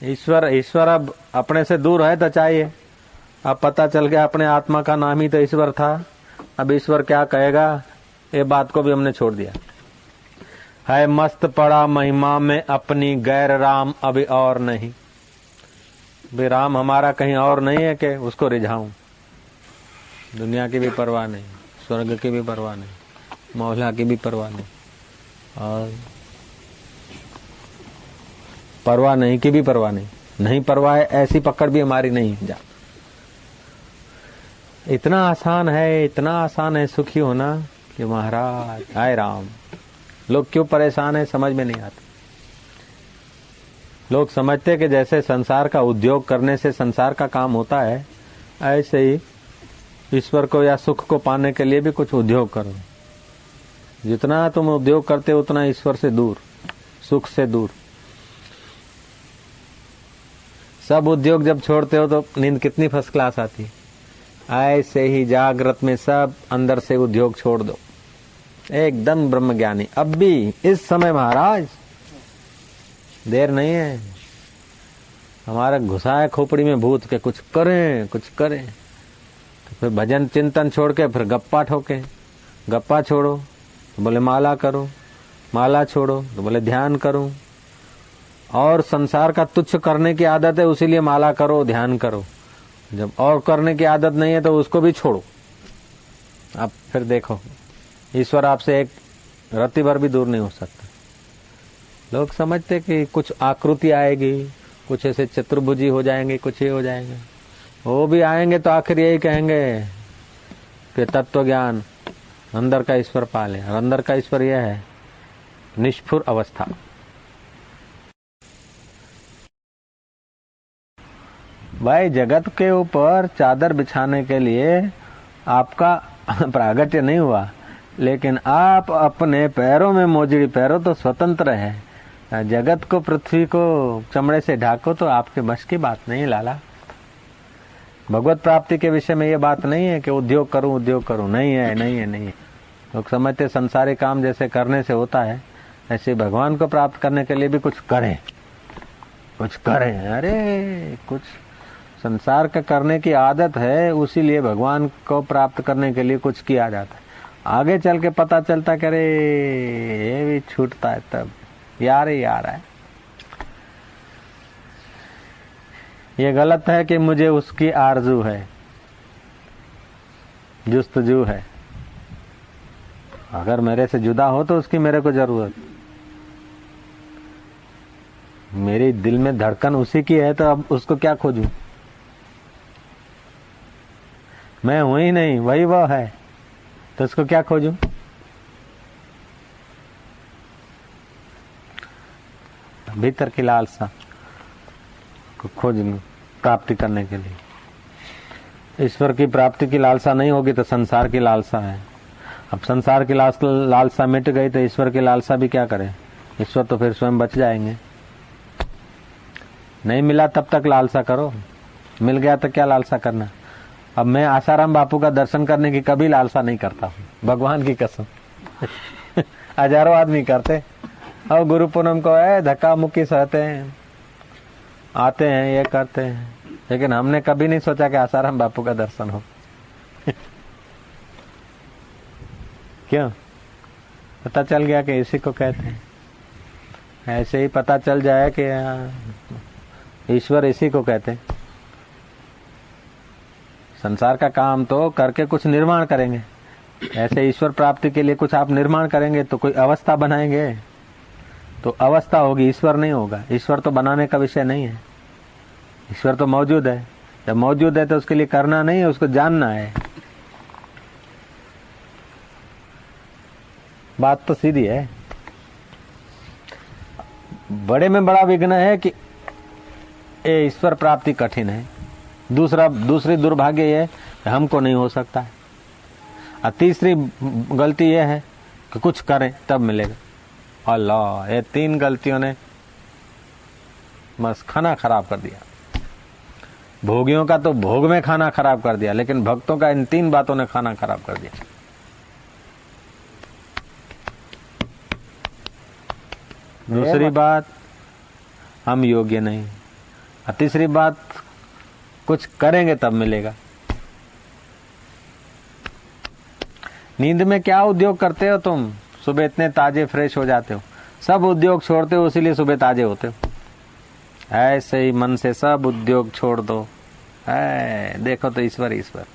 ईश्वर ईश्वर अब अपने से दूर है तो चाहिए। अब पता चल गया अपने आत्मा का नाम ही तो ईश्वर था। अब ईश्वर क्या कहेगा, ये बात को भी हमने छोड़ दिया। है मस्त पड़ा महिमा में अपनी, गैर राम अभी और नहीं। भी राम हमारा कहीं और नहीं है कि उसको रिझाऊं। दुनिया की भी परवाह नहीं, स्वर्ग की भी परवाह नहीं, मौला की भी परवाह नहीं, और परवाह नहीं की भी परवाह नहीं। नहीं परवाह है ऐसी पकड़ भी हमारी नहीं जा। इतना आसान है, इतना आसान है सुखी होना कि महाराज हाय राम। लोग क्यों परेशान है समझ में नहीं आता। लोग समझते कि जैसे संसार का उद्योग करने से संसार का काम होता है, ऐसे ही ईश्वर को या सुख को पाने के लिए भी कुछ उद्योग करो। जितना तुम उद्योग करते हो उतना ईश्वर से दूर, सुख से दूर। सब उद्योग जब छोड़ते हो तो नींद कितनी फर्स्ट क्लास आती है। ऐसे ही जागृत में सब अंदर से उद्योग छोड़ दो, एकदम ब्रह्मज्ञानी। अब भी इस समय महाराज देर नहीं है। हमारा घुसा है खोपड़ी में भूत के कुछ करें कुछ करें। तो फिर भजन चिंतन छोड़ के फिर गप्पा ठोके। गप्पा छोड़ो तो बोले माला करो, माला छोड़ो तो बोले ध्यान करो। और संसार का तुच्छ करने की आदत है, उसीलिए माला करो ध्यान करो। जब और करने की आदत नहीं है तो उसको भी छोड़ो। अब फिर देखो ईश्वर आपसे एक रत्ती भर भी दूर नहीं हो सकता। लोग समझते कि कुछ आकृति आएगी, कुछ ऐसे चतुर्भुजी हो जाएंगे, कुछ ये हो जाएंगे। वो भी आएंगे तो आखिर यही कहेंगे कि तत्व ज्ञान अंदर का ईश्वर पाले। और अंदर का ईश्वर यह है निष्ठुर अवस्था। भाई जगत के ऊपर चादर बिछाने के लिए आपका प्रागट्य नहीं हुआ, लेकिन आप अपने पैरों में मोजड़ी पैरों तो स्वतंत्र है। जगत को पृथ्वी को चमड़े से ढाको तो आपके बस की बात नहीं लाला। भगवत प्राप्ति के विषय में ये बात नहीं है कि उद्योग करूं, नहीं है नहीं है नहीं है। लोग समझते संसारी काम जैसे करने से होता है, ऐसे भगवान को प्राप्त करने के लिए भी कुछ करें कुछ करें। अरे कुछ संसार का करने की आदत है, उसीलिए भगवान को प्राप्त करने के लिए कुछ किया जाता है। आगे चल के पता चलता कि अरे ये भी छूटता है, तब यार ही यार है। ये गलत है कि मुझे उसकी आरजू है, जुस्तजू है। अगर मेरे से जुदा हो तो उसकी मेरे को जरूरत। मेरी दिल में धड़कन उसी की है तो अब उसको क्या खोजूं। मैं हूं ही नहीं, वही वो है, तो उसको क्या खोजूं। भीतर की लालसा को खोजने प्राप्ति करने के लिए। ईश्वर की प्राप्ति की लालसा नहीं होगी तो संसार की लालसा है। अब संसार की लालसा मिट गई तो ईश्वर की लालसा भी क्या करे। ईश्वर तो फिर स्वयं बच जाएंगे। नहीं मिला तब तक लालसा करो, मिल गया तो क्या लालसा करना। अब मैं आसाराम बापू का दर्शन करने की कभी लालसा नहीं करता हूँ, भगवान की कसम। हजारों आदमी करते और गुरु पूनम को धक्का मुक्की सहते हैं, आते हैं, ये करते हैं, लेकिन हमने कभी नहीं सोचा कि आसाराम बापू का दर्शन हो। क्यों? पता चल गया कि इसी को कहते हैं। ऐसे ही पता चल जाए कि ईश्वर इसी को कहते हैं। संसार का काम तो करके कुछ निर्माण करेंगे, ऐसे ईश्वर प्राप्ति के लिए कुछ आप निर्माण करेंगे तो कोई अवस्था बनाएंगे तो अवस्था होगी, ईश्वर नहीं होगा। ईश्वर तो बनाने का विषय नहीं है, ईश्वर तो मौजूद है। जब मौजूद है तो उसके लिए करना नहीं है, उसको जानना है। बात तो सीधी है। बड़े में बड़ा विघ्न है कि ये ईश्वर प्राप्ति कठिन है। दूसरी दुर्भाग्य ये है हमको नहीं हो सकता है। और तीसरी गलती ये है कि कुछ करें तब मिलेगा। अल्लाह, ये तीन गलतियों ने बस खाना खराब कर दिया। भोगियों का तो भोग में खाना खराब कर दिया, लेकिन भक्तों का इन तीन बातों ने खाना खराब कर दिया। दूसरी बात, हम योग्य नहीं, और तीसरी बात, कुछ करेंगे तब मिलेगा। नींद में क्या उद्योग करते हो तुम? सुबह इतने ताजे फ्रेश हो जाते हो, सब उद्योग छोड़ते हो, इसीलिए सुबह ताजे होते हो। ऐसे ही मन से सब उद्योग छोड़ दो। देखो तो ईश्वर ईश्वर।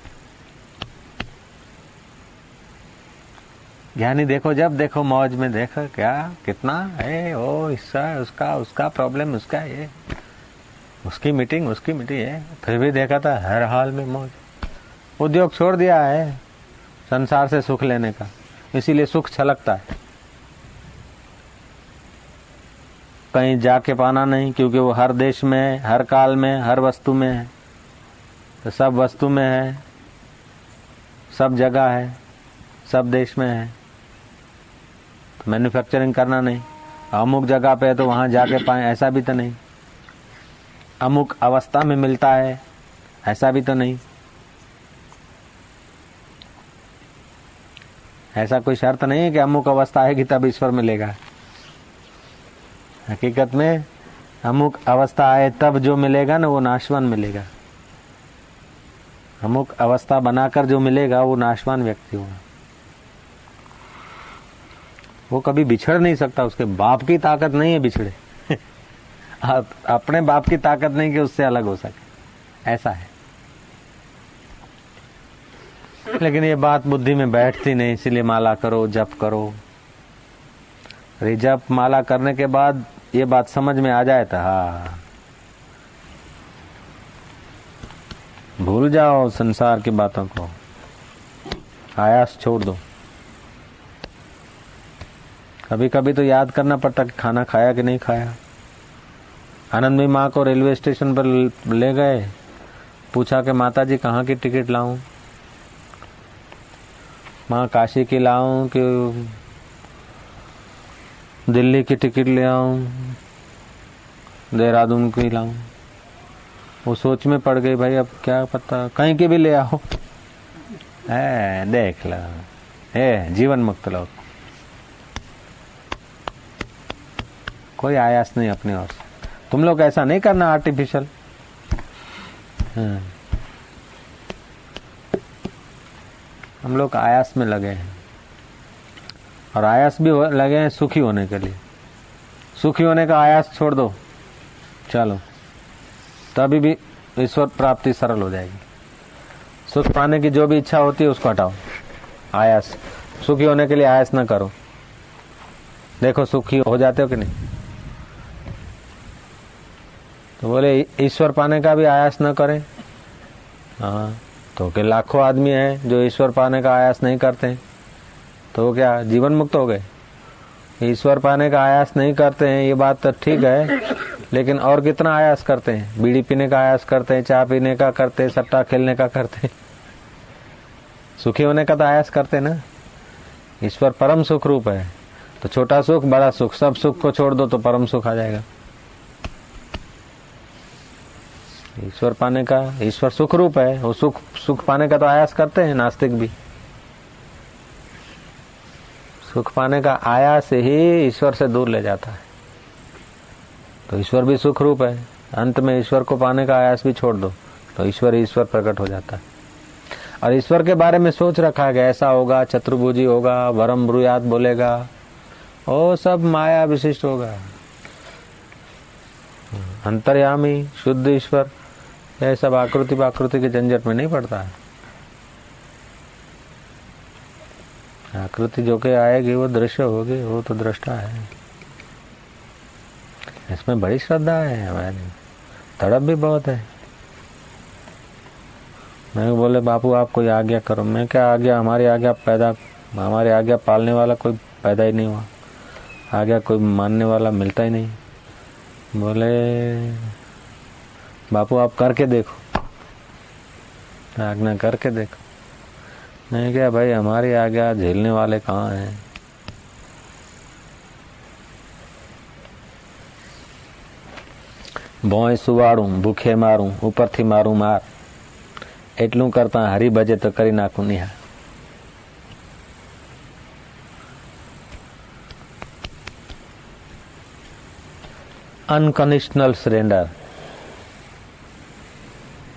ज्ञानी देखो, जब देखो मौज में, देखो क्या कितना है, ओ इसका उसका उसका प्रॉब्लम, उसका ये, उसकी मीटिंग है, फिर भी देखा था हर हाल में मौज। उद्योग छोड़ दिया है संसार से सुख लेने का, इसीलिए सुख छलकता है। कहीं जाके पाना नहीं, क्योंकि वो हर देश में, हर काल में, हर वस्तु में है। तो सब वस्तु में है, सब जगह है, सब देश में है। तो मैन्युफैक्चरिंग करना नहीं, अमुक जगह पे है तो वहां जाके पाए, ऐसा भी तो नहीं। अमुक अवस्था में मिलता है, ऐसा भी तो नहीं। ऐसा कोई शर्त नहीं है कि अमुक अवस्था आएगी तब ईश्वर मिलेगा। हकीकत में अमुक अवस्था आए तब जो मिलेगा ना, वो नाशवान मिलेगा। अमुक अवस्था बनाकर जो मिलेगा वो नाशवान व्यक्ति होगा। वो कभी बिछड़ नहीं सकता, उसके बाप की ताकत नहीं है बिछड़े। अपने बाप की ताकत नहीं कि उससे अलग हो सके, ऐसा है। लेकिन ये बात बुद्धि में बैठती नहीं, इसलिए माला करो, जप करो। अरे जप माला करने के बाद ये बात समझ में आ जाए तो हाँ, भूल जाओ संसार की बातों को, आयास छोड़ दो। कभी कभी तो याद करना पड़ता कि खाना खाया कि नहीं खाया। आनंदमयी माँ को रेलवे स्टेशन पर ले गए, पूछा कि माता जी कहाँ की टिकट लाऊं? माँ काशी की लाऊं कि दिल्ली की टिकट ले आऊं, देहरादून की लाऊं? वो सोच में पड़ गई, भाई अब क्या पता, कहीं की भी ले आओ। देख लो, जीवन मुक्त लोग, कोई आयास नहीं अपनी ओर से। तुम लोग ऐसा नहीं करना आर्टिफिशियल। हम लोग आयास में लगे हैं, और आयास भी लगे हैं सुखी होने के लिए। सुखी होने का आयास छोड़ दो, चलो तभी भी ईश्वर प्राप्ति सरल हो जाएगी। सुख पाने की जो भी इच्छा होती है उसको हटाओ, आयास। सुखी होने के लिए आयास ना करो। देखो सुखी हो जाते हो कि नहीं। तो बोले ईश्वर पाने का भी आयास न करें। हाँ, तो के लाखों आदमी हैं जो ईश्वर पाने का आयास नहीं करते, तो क्या जीवन मुक्त हो गए? ईश्वर पाने का आयास नहीं करते हैं ये बात तो ठीक है, लेकिन और कितना आयास करते हैं? बीड़ी पीने का आयास करते हैं, चाय पीने का करते हैं, सट्टा खेलने का करते हैं। सुखी होने का तो आयास करते ना। ईश्वर परम सुख रूप है, तो छोटा सुख बड़ा सुख, सब सुख को छोड़ दो तो परम सुख आ जाएगा। ईश्वर पाने का, ईश्वर सुख रूप है, वो सुख पाने का तो आयास करते हैं नास्तिक भी। सुख पाने का आयास ही ईश्वर से दूर ले जाता है। तो ईश्वर भी सुख रूप है, अंत में ईश्वर को पाने का आयास भी छोड़ दो तो ईश्वर प्रकट हो जाता है। और ईश्वर के बारे में सोच रखा है कि ऐसा होगा, चतुर्भुजी होगा, वरम ब्रूयात बोलेगा, वो सब माया विशिष्ट होगा। अंतर्यामी शुद्ध ईश्वर, यह सब आकृति के झंझट में नहीं पड़ता है। आकृति जो के आएगी वो दृश्य होगी, वो तो दृष्टा है। इसमें बड़ी श्रद्धा है हमारी, तड़प भी बहुत है। मैं बोले बापू आप कोई आज्ञा करो। मैं क्या आज्ञा, हमारी आज्ञा पालने वाला कोई पैदा ही नहीं हुआ, आज्ञा कोई मानने वाला मिलता ही नहीं। बोले बापू आप करके देखो, आज्ञा करके देखो। मैं क्या भाई, हमारी आज्ञा झेलने वाले कहाँ हैं? भोंय सुवाड़ूं, भूखे मारूं, ऊपरથી मारूं मार, એટલું કરતા હરી ભજે તો કરી નાખું નિહાર। अनकंडीशनल सरेंडर,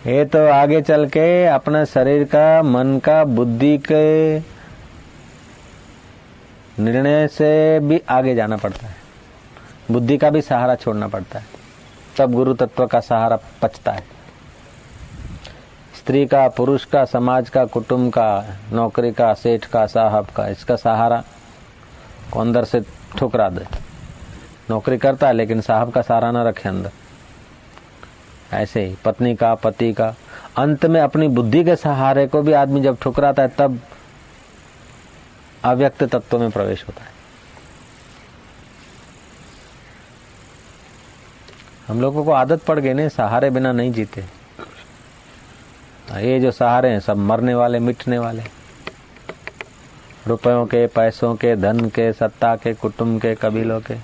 ये तो आगे चल के अपने शरीर का, मन का, बुद्धि के निर्णय से भी आगे जाना पड़ता है। बुद्धि का भी सहारा छोड़ना पड़ता है, तब गुरु तत्व का सहारा पचता है। स्त्री का, पुरुष का, समाज का, कुटुंब का, नौकरी का, सेठ का, साहब का, इसका सहारा को अंदर से ठुकरा दे। नौकरी करता है लेकिन साहब का सहारा न रखे अंदर। ऐसे ही पत्नी का, पति का, अंत में अपनी बुद्धि के सहारे को भी आदमी जब ठुकराता है तब अव्यक्त तत्व में प्रवेश होता है। हम लोगों को आदत पड़ गई ना, सहारे बिना नहीं जीते। ये जो सहारे हैं सब मरने वाले, मिटने वाले। रुपयों के, पैसों के, धन के, सत्ता के, कुटुंब के, कबीलों के,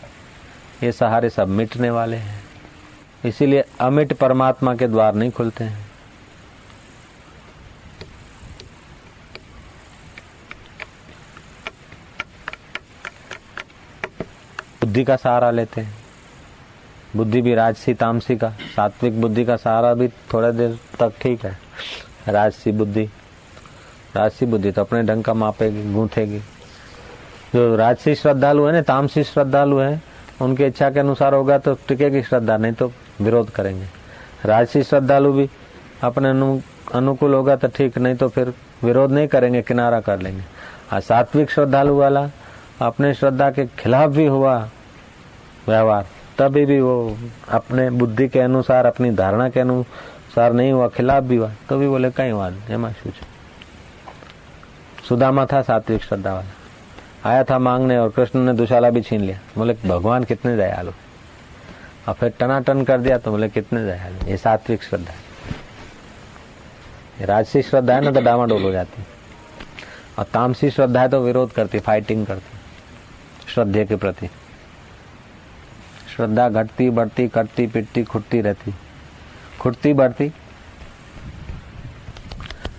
ये सहारे सब मिटने वाले हैं। इसीलिए अमिट परमात्मा के द्वार नहीं खुलते हैं। बुद्धि का सहारा लेते हैं। बुद्धि भी राजसी तामसी का, सात्विक बुद्धि का सहारा भी थोड़ा देर तक ठीक है। राजसी बुद्धि तो अपने ढंग का मापेगी, गूंथेगी। जो राजसी श्रद्धालु है ना, तामसी श्रद्धालु है, उनकी इच्छा के अनुसार होगा तो टिकेगी श्रद्धा, नहीं तो विरोध करेंगे। राजसी श्रद्धालु भी अपने अनुकूल होगा तो ठीक, नहीं तो फिर विरोध नहीं करेंगे, किनारा कर लेंगे। और सात्विक श्रद्धालु वाला अपने श्रद्धा के खिलाफ भी हुआ व्यवहार, तभी भी वो अपने बुद्धि के अनुसार, अपनी धारणा के अनुसार नहीं हुआ, खिलाफ भी हुआ, तो भी बोले कई बात एમાં શું છે। सुदामा था सात्विक श्रद्धा वाला, आया था मांगने और कृष्ण ने दुशाला भी छीन लिया। बोले भगवान कितने दयालु, और फिर टनाटन कर दिया तो बोले कितने दयालु। ये सात्विक श्रद्धा है। राजसी श्रद्धा है ना तो डामाडोल हो जाती, और तामसी श्रद्धा है तो विरोध करती, फाइटिंग करती श्रद्धे के प्रति। श्रद्धा घटती बढ़ती, कटती पिटती, खुटती रहती, खुटती बढ़ती।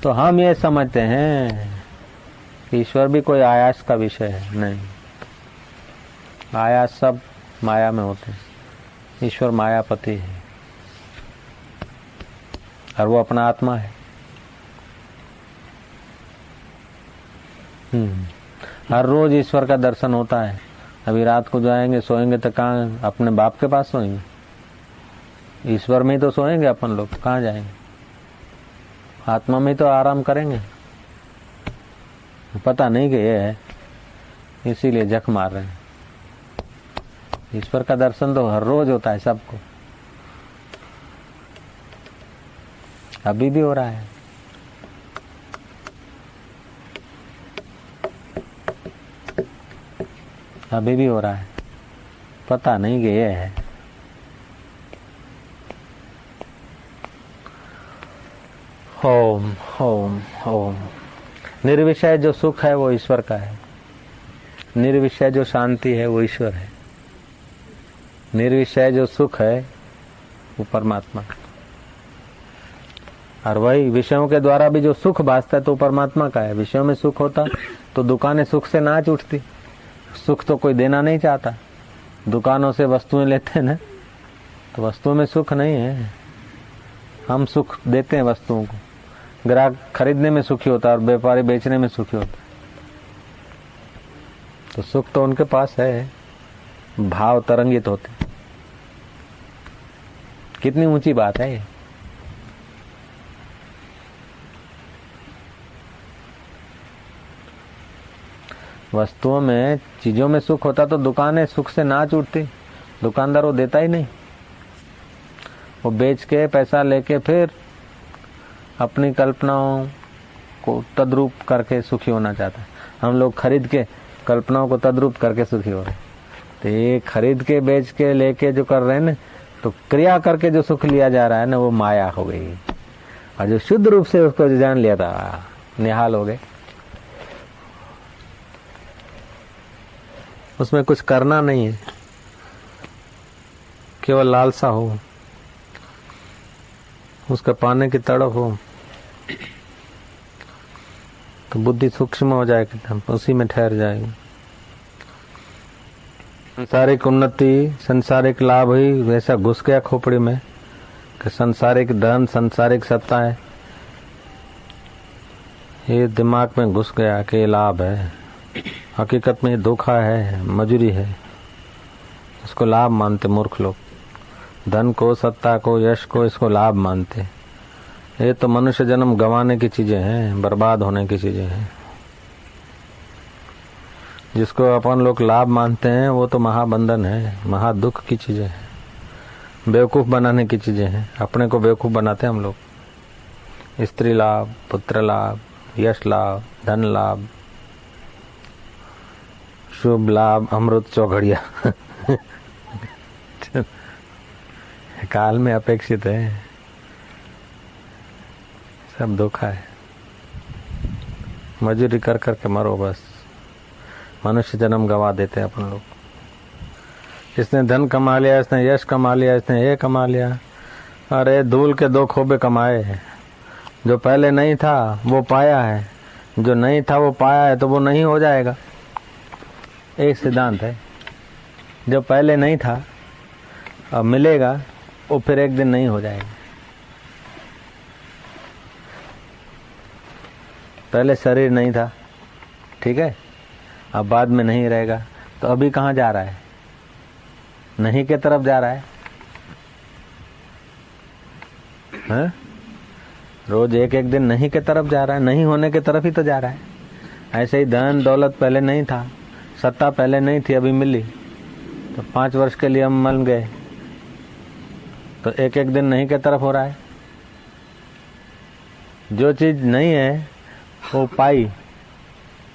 तो हम ये समझते हैं ईश्वर भी कोई आयास का विषय है, नहीं। आयास सब माया में होते हैं। ईश्वर मायापति है और वो अपना आत्मा है। हर रोज ईश्वर का दर्शन होता है। अभी रात को जाएंगे, सोएंगे तो कहाँ, अपने बाप के पास सोएंगे? ईश्वर में ही तो सोएंगे अपन लोग, कहाँ जाएंगे? आत्मा में तो आराम करेंगे। पता नहीं कि ये है, इसीलिए जख मार रहे हैं। ईश्वर का दर्शन तो हर रोज होता है सबको, अभी भी हो रहा है। अभी भी हो रहा है, पता नहीं कि ये है। ओम ओम ओम। निर्विषय जो सुख है वो ईश्वर का है। निर्विषय जो शांति है वो ईश्वर है। निर्विषय जो सुख है वो परमात्मा। और वही विषयों के द्वारा भी जो सुख भासता है तो परमात्मा का है। विषयों में सुख होता तो दुकानें सुख से नाच उठती। सुख तो कोई देना नहीं चाहता। दुकानों से वस्तुएं लेते हैं ना, तो वस्तुओं में सुख नहीं है। हम सुख देते हैं वस्तुओं को। ग्राहक खरीदने में सुखी होता है और व्यापारी बेचने में सुखी होता है। तो सुख तो उनके पास है, भाव तरंगित होते। कितनी ऊंची बात है ये। वस्तुओं में, चीजों में सुख होता तो दुकानें सुख से नाच उठती। दुकानदार वो देता ही नहीं, वो बेच के पैसा लेके फिर अपनी कल्पनाओं को तद्रूप करके सुखी होना चाहता है। हम लोग खरीद के कल्पनाओं को तद्रूप करके सुखी हो रहे। तो ये खरीद के बेच के लेके जो कर रहे हैं ना, तो क्रिया करके जो सुख लिया जा रहा है ना, वो माया हो गई। और जो शुद्ध रूप से उसको जो जान लिया था, निहाल हो गए। उसमें कुछ करना नहीं है, केवल लालसा हो, उसका पाने की तड़प हो, तो बुद्धि सूक्ष्म हो जाएगी, हम उसी में ठहर जाएंगे। सांसारिक उन्नति, सांसारिक लाभ ही वैसा घुस गया खोपड़ी में कि संसारिक धन, संसारिक सत्ता है, ये दिमाग में घुस गया कि ये लाभ है। हकीकत में ये धोखा है, मजूरी है। इसको लाभ मानते मूर्ख लोग। धन को, सत्ता को, यश को, इसको लाभ मानते। ये तो मनुष्य जन्म गंवाने की चीजें हैं, बर्बाद होने की चीजें हैं। जिसको अपन लोग लाभ मानते हैं वो तो महाबंधन है, महादुख की चीजें हैं, बेवकूफ बनाने की चीजें हैं। अपने को बेवकूफ बनाते हैं हम लोग। स्त्री लाभ, पुत्र लाभ, यश लाभ, धन लाभ, शुभ लाभ, अमृत चौघड़िया काल में अपेक्षित है, सब धोखा है। मजूरी कर करके मरो बस। मनुष्य जन्म गवा देते हैं अपन लोग। इसने धन कमा लिया, इसने यश कमा लिया, इसने ये कमा लिया। अरे धूल के दो खोबे कमाए हैं। जो पहले नहीं था वो पाया है, जो नहीं था वो पाया है, तो वो नहीं हो जाएगा। एक सिद्धांत है, जो पहले नहीं था अब मिलेगा, वो फिर एक दिन नहीं हो जाएगा। पहले शरीर नहीं था, ठीक है, अब बाद में नहीं रहेगा, तो अभी कहाँ जा रहा है? नहीं के तरफ जा रहा है, हैं? रोज एक एक दिन नहीं के तरफ जा रहा है, नहीं होने के तरफ ही तो जा रहा है। ऐसे ही धन दौलत पहले नहीं था, सत्ता पहले नहीं थी, अभी मिली, तो 5 वर्ष के लिए हम मल गए, तो एक एक दिन नहीं के तरफ हो रहा है। जो चीज नहीं है वो पाई,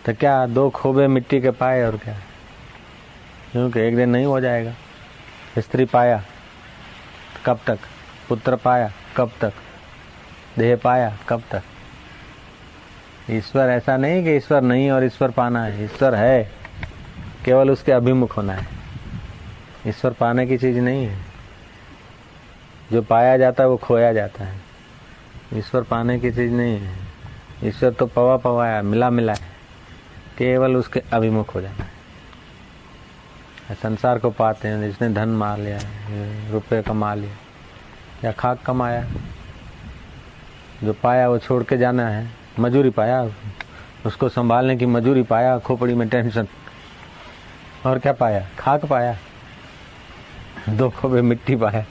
तो क्या 2 खोबे मिट्टी के पाए और क्या, क्योंकि एक दिन नहीं हो जाएगा। स्त्री पाया कब तक, पुत्र पाया कब तक, देह पाया कब तक। ईश्वर ऐसा नहीं कि ईश्वर नहीं और ईश्वर पाना है। ईश्वर है, केवल उसके अभिमुख होना है। ईश्वर पाने की चीज नहीं है। जो पाया जाता है वो खोया जाता है। ईश्वर पाने की चीज नहीं है। ईश्वर तो पवा पवाया, मिला मिला है, केवल उसके अभिमुख हो जाना है। संसार को पाते हैं जिसने धन मार लिया, रुपए कमा लिया या खाक कमाया, जो पाया वो छोड़ के जाना है। मजूरी पाया, उसको संभालने की मजूरी पाया, खोपड़ी में टेंशन, और क्या पाया? खाक पाया, 2 खोबे मिट्टी पाया,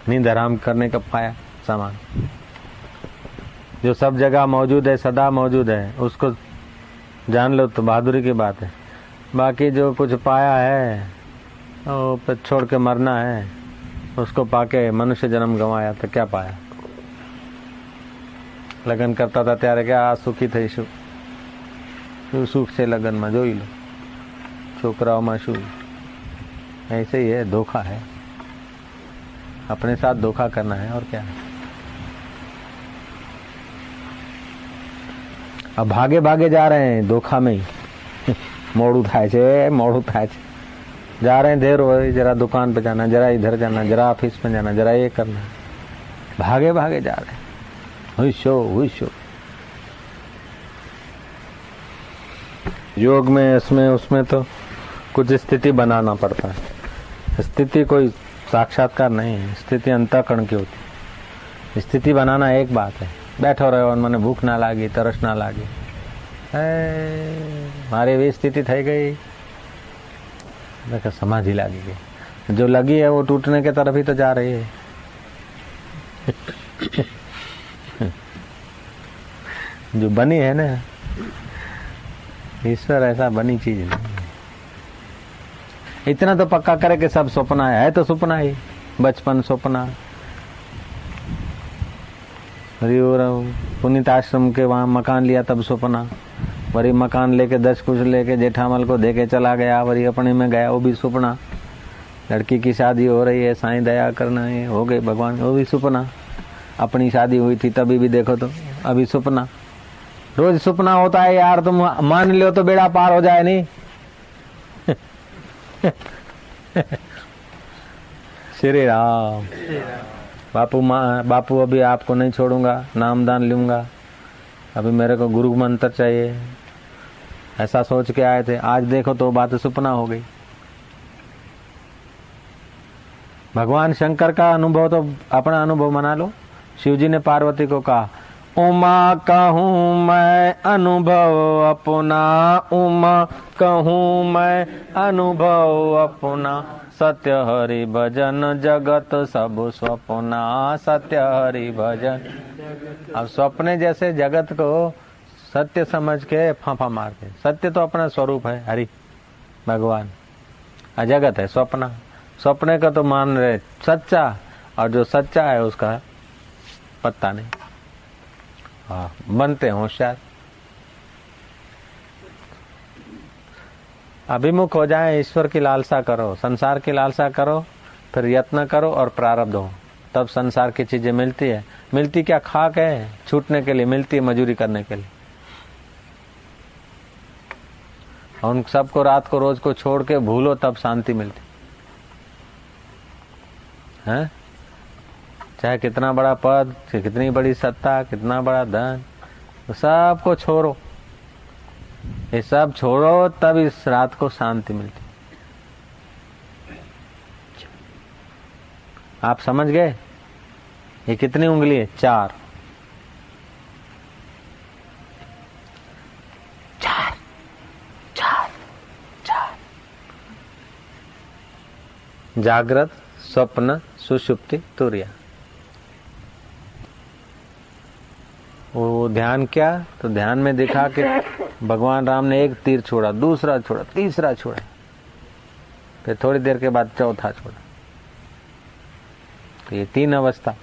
नींद आराम करने का पाया सामान। जो सब जगह मौजूद है, सदा मौजूद है, उसको जान लो तो बहादुरी की बात है। बाकी जो कुछ पाया है वो पे छोड़ के मरना है, उसको पाके मनुष्य जन्म गंवाया तो क्या पाया? लगन करता था ત્યારે क्या આ સુખી થઈશું, શું સુખ છે લગનમાં જોઈ લો, છોકરાઓમાં શું। ऐसे ही है, धोखा है, अपने साथ धोखा करना है और क्या है। अब भागे भागे जा रहे हैं धोखा में ही। मोड़ू थाय छे, मोड़ू थाय छे, जा रहे हैं, देर हो रही, जरा दुकान पे जाना, जरा इधर जाना, जरा ऑफिस में जाना, जरा ये करना, भागे भागे जा रहे हैं। हुशो हुशो। योग में, इसमें उसमें तो कुछ स्थिति बनाना पड़ता है। स्थिति कोई साक्षात्कार नहीं है, स्थिति अंतःकरण की होती है। स्थिति बनाना एक बात है, बैठो रहो और મને ભૂખ ના લાગી, તરસ ના લાગી, મારી એવી स्थिति થઈ गई, देखो समाधि लागी गई। जो लगी है वो टूटने के तरफ ही तो जा रही है। जो बनी है ना, ईश्वर ऐसा बनी चीज नहीं है। इतना तो पक्का करे कि सब सपना है तो सपना ही, बचपन सपना। पुनीत आश्रम के वहां मकान लिया तब सपना, वरी मकान लेके 10 कुछ लेके जेठामल को देके चला गया, वरी अपने में गया, वो भी सपना। लड़की की शादी हो रही है, साईं दया करना है, हो गई भगवान, वो भी सपना। अपनी शादी हुई थी तभी भी देखो तो अभी सपना। रोज सपना होता है यार, तुम मान लो तो बेड़ा पार हो जाए नहीं। श्री राम। बापू अभी आपको नहीं छोड़ूंगा, नामदान लूंगा, अभी मेरे को गुरु मंत्र चाहिए, ऐसा सोच के आए थे। आज देखो तो बात सपना हो गई। भगवान शंकर का अनुभव तो अपना अनुभव मना लो। शिव जी ने पार्वती को कहा, उमा कहूँ मैं अनुभव अपना, उमा कहूँ मैं अनुभव अपना, सत्य हरि भजन जगत सब स्वप्ना, सत्य हरि भजन। अब स्वप्ने जैसे जगत को सत्य समझ के फांफा मारते। सत्य तो अपना स्वरूप है, हरि भगवान, अजगत है स्वप्ना। स्वप्ने का तो मान रहे सच्चा, और जो सच्चा है उसका पत्ता नहीं। हाँ, बनते होशियार, अभिमुख हो जाए, ईश्वर की लालसा करो, संसार की लालसा करो, फिर यत्न करो और प्रारब्ध हो, तब संसार की चीजें मिलती है। मिलती क्या, खाक है, छूटने के लिए मिलती है, मजूरी करने के लिए। उन सबको रात को रोज को छोड़ के भूलो, तब शांति मिलती है। चाहे कितना बड़ा पद, कितनी बड़ी सत्ता, कितना बड़ा धन, सबको छोड़ो, ये सब छोड़ो, तब इस रात को शांति मिलती। आप समझ गए? ये कितनी उंगली है? चार। चार चार चार। जागृत, स्वप्न, सुषुप्ति, तुर्या। वो ध्यान क्या, तो ध्यान में देखा कि भगवान राम ने एक तीर छोड़ा, दूसरा छोड़ा, तीसरा छोड़ा, फिर थोड़ी देर के बाद चौथा छोड़ा। तो ये तीन अवस्था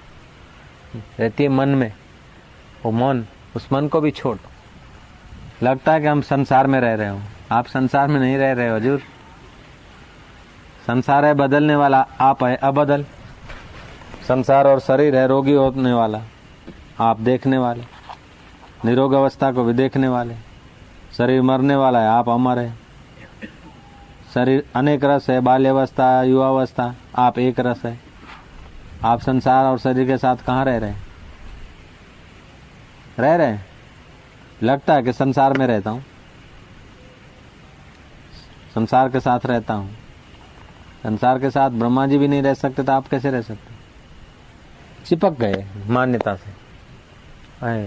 रहती है मन में। वो मन, उस मन को भी छोड़। लगता है कि हम संसार में रह रहे हो, आप संसार में नहीं रह रहे हो हजूर। संसार है बदलने वाला, आप है अबदल। संसार और शरीर है रोगी होने वाला, आप देखने वाले। निरोग अवस्था को भी देखने वाले। शरीर मरने वाला है, आप अमर है। शरीर अनेक रस है, बाल्यावस्था, युवावस्था, आप एक रस है। आप संसार और शरीर के साथ कहाँ रह रहे हैं? रह रहे हैं। लगता है कि संसार में रहता हूँ, संसार के साथ रहता हूँ। संसार के साथ ब्रह्मा जी भी नहीं रह सकते, तो आप कैसे रह सकते? चिपक गए मान्यता से।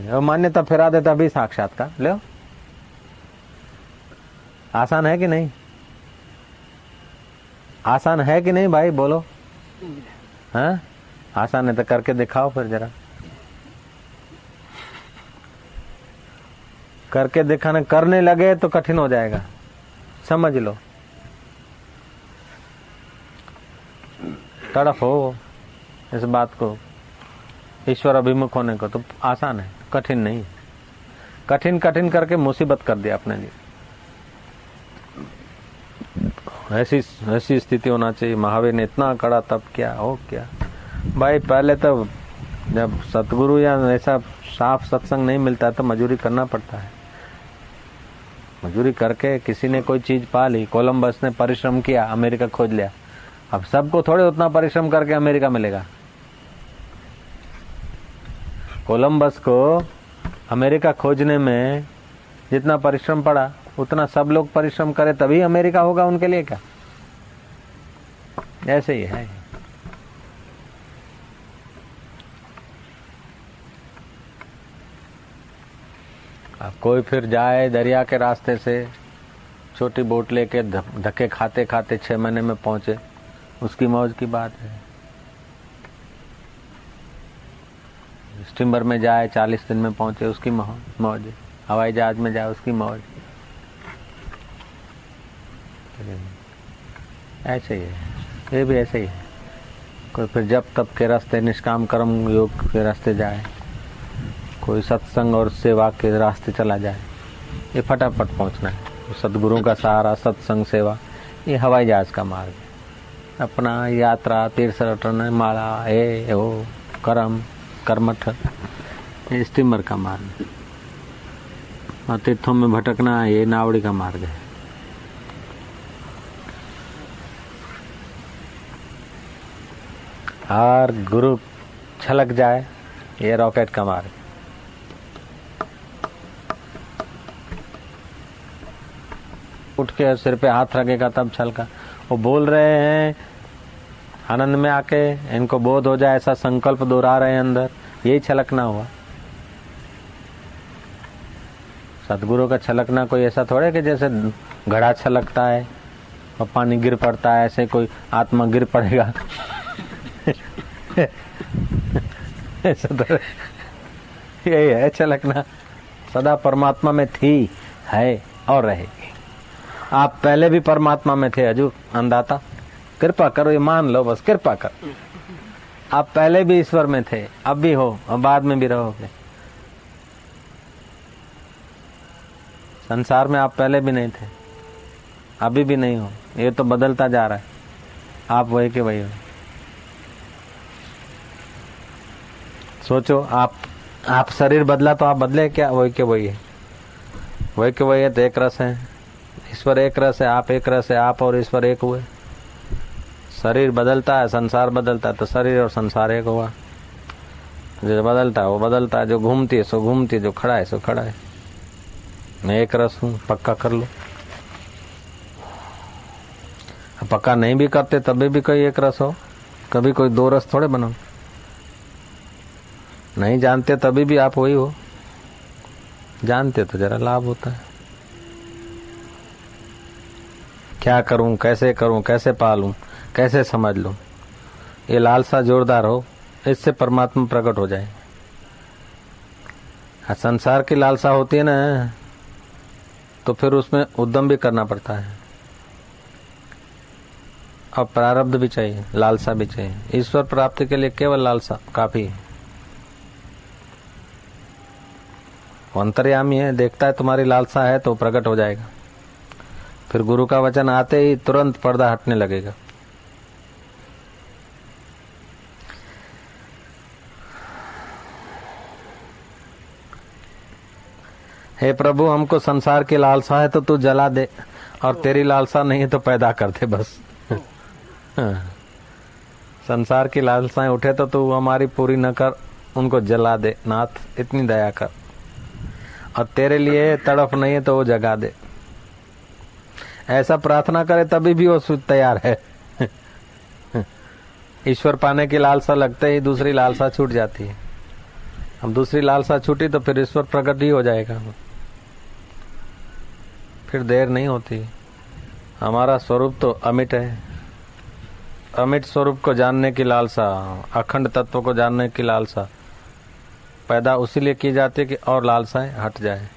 और मान्यता फिरा देता भी साक्षात्कार ले। आसान है कि नहीं? आसान है कि नहीं भाई, बोलो। हाँ, आसान है तो करके दिखाओ फिर जरा। करके दिखाने, करने लगे तो कठिन हो जाएगा, समझ लो। तड़फ हो इस बात को, ईश्वर अभिमुख होने को, तो आसान है, कठिन नहीं। कठिन कठिन करके मुसीबत कर दिया अपने लिए। ऐसी स्थिति होना चाहिए। महावीर ने इतना कड़ा तप किया, हो क्या भाई। पहले तो जब सतगुरु या ऐसा साफ सत्संग नहीं मिलता तो मजूरी करना पड़ता है। मजूरी करके किसी ने कोई चीज पा ली। कोलंबस ने परिश्रम किया, अमेरिका खोज लिया। अब सबको थोड़े उतना परिश्रम करके अमेरिका मिलेगा। कोलंबस को अमेरिका खोजने में जितना परिश्रम पड़ा, उतना सब लोग परिश्रम करें तभी अमेरिका होगा उनके लिए क्या? ऐसे ही है। अब कोई फिर जाए दरिया के रास्ते से, छोटी बोट लेके धक्के खाते खाते 6 महीने में पहुंचे, उसकी मौज की बात है। स्टीमर में जाए 40 दिन में पहुंचे, उसकी मौज। हवाई जहाज में जाए, उसकी मौज। ऐसे ही है, ये भी ऐसे ही है। कोई फिर जब तब के रास्ते, निष्काम कर्म योग के रास्ते जाए, कोई सत्संग और सेवा के रास्ते चला जाए, ये फटाफट पहुंचना है। सदगुरु का सहारा, सत्संग, सेवा, ये हवाई जहाज का मार्ग है। अपना यात्रा, तीर्थ रटन, माला, ए ओ कर्म, कर्मठ, ये स्टीमर का मार्ग है। और तीर्थों में भटकना, ये नावड़ी का मार्ग है। और गुरु छलक जाए, ये रॉकेट का मार्ग। उठ के सिर पे हाथ रखेगा तब छलका। वो बोल रहे हैं आनंद में आके इनको बोध हो जाए ऐसा संकल्प दोहरा रहे हैं अंदर, यही छलकना हुआ। सदगुरु का छलकना कोई ऐसा थोड़े कि जैसे घड़ा छलकता है और पानी गिर पड़ता है, ऐसे कोई आत्मा गिर पड़ेगा ऐसा तो यही है छलकना। सदा परमात्मा में थी, है और रहेगी। आप पहले भी परमात्मा में थे हजूर अंदाता, कृपा करो ये मान लो, बस कृपा कर। आप पहले भी ईश्वर में थे, अब भी हो और बाद में भी रहोगे। संसार में आप पहले भी नहीं थे, अभी भी नहीं हो, ये तो बदलता जा रहा है। आप वही के वही हो। सोचो, आप शरीर बदला तो आप बदले क्या? वही के वही है, वही के वही है। तो एक रस है, ईश्वर एक रस है, आप एक रस है, आप और ईश्वर एक हुए। शरीर बदलता है, संसार बदलता है, तो शरीर और संसार एक हुआ। जो बदलता है वो बदलता है, जो घूमती है सो घूमती है, जो खड़ा है सो खड़ा है। मैं एक रस हूं, पक्का कर लो। पक्का नहीं भी करते तभी भी कोई एक रस हो, कभी कोई दो रस थोड़े बनो। नहीं जानते तभी भी आप वही हो, जानते तो जरा लाभ होता है। क्या करूं, कैसे करूं, कैसे पालूं, कैसे समझ लूं, ये लालसा जोरदार हो, इससे परमात्मा प्रकट हो जाए। संसार की लालसा होती है ना, तो फिर उसमें उद्यम भी करना पड़ता है और प्रारब्ध भी चाहिए, लालसा भी चाहिए। ईश्वर प्राप्ति के लिए केवल लालसा काफी है। वो अंतर्यामी है, देखता है तुम्हारी लालसा है तो प्रकट हो जाएगा। फिर गुरु का वचन आते ही तुरंत पर्दा हटने लगेगा। हे प्रभु, हमको संसार की लालसा है तो तू जला दे, और तेरी लालसा नहीं है तो पैदा कर दे बस। संसार की लालसाएं उठे तो तू हमारी पूरी न कर, उनको जला दे नाथ, इतनी दया कर। और तेरे लिए तड़फ नहीं है तो वो जगा दे। ऐसा प्रार्थना करे तभी भी वो तैयार है। ईश्वर पाने की लालसा लगते ही दूसरी लालसा छूट जाती है। अब दूसरी लालसा छूटी तो फिर ईश्वर प्रकट ही हो जाएगा, फिर देर नहीं होती। हमारा स्वरूप तो अमिट है। अमिट स्वरूप को जानने की लालसा, अखंड तत्व को जानने की लालसा पैदा उसी लिए की जाती है कि और लालसाएं हट जाए।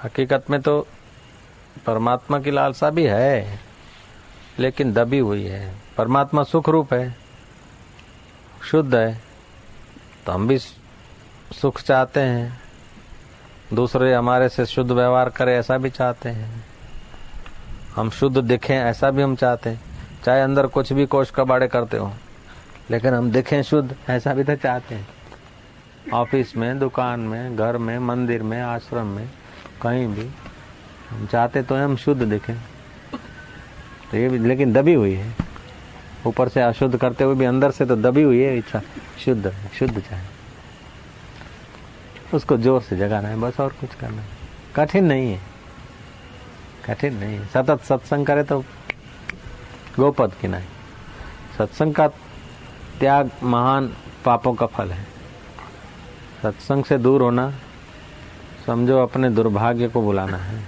हकीकत में तो परमात्मा की लालसा भी है, लेकिन दबी हुई है। परमात्मा सुख रूप है, शुद्ध है, तो हम भी सुख चाहते हैं। दूसरे हमारे से शुद्ध व्यवहार करें ऐसा भी चाहते हैं। हम शुद्ध दिखें ऐसा भी हम चाहते हैं, चाहे अंदर कुछ भी कोष कबाड़े करते हो, लेकिन हम दिखें शुद्ध ऐसा भी तो चाहते हैं। ऑफिस में, दुकान में, घर में, मंदिर में, आश्रम में, कहीं भी हम चाहते तो हम शुद्ध दिखें। तो ये भी लेकिन दबी हुई है, ऊपर से अशुद्ध करते हुए भी अंदर से तो दबी हुई है इच्छा शुद्ध चाहे। उसको जोर से जगाना है बस, और कुछ करना है। कठिन नहीं है, कठिन नहीं है। सतत सत्संग करे तो गोपद की नहीं। सत्संग का त्याग महान पापों का फल है। सत्संग से दूर होना समझो अपने दुर्भाग्य को बुलाना है।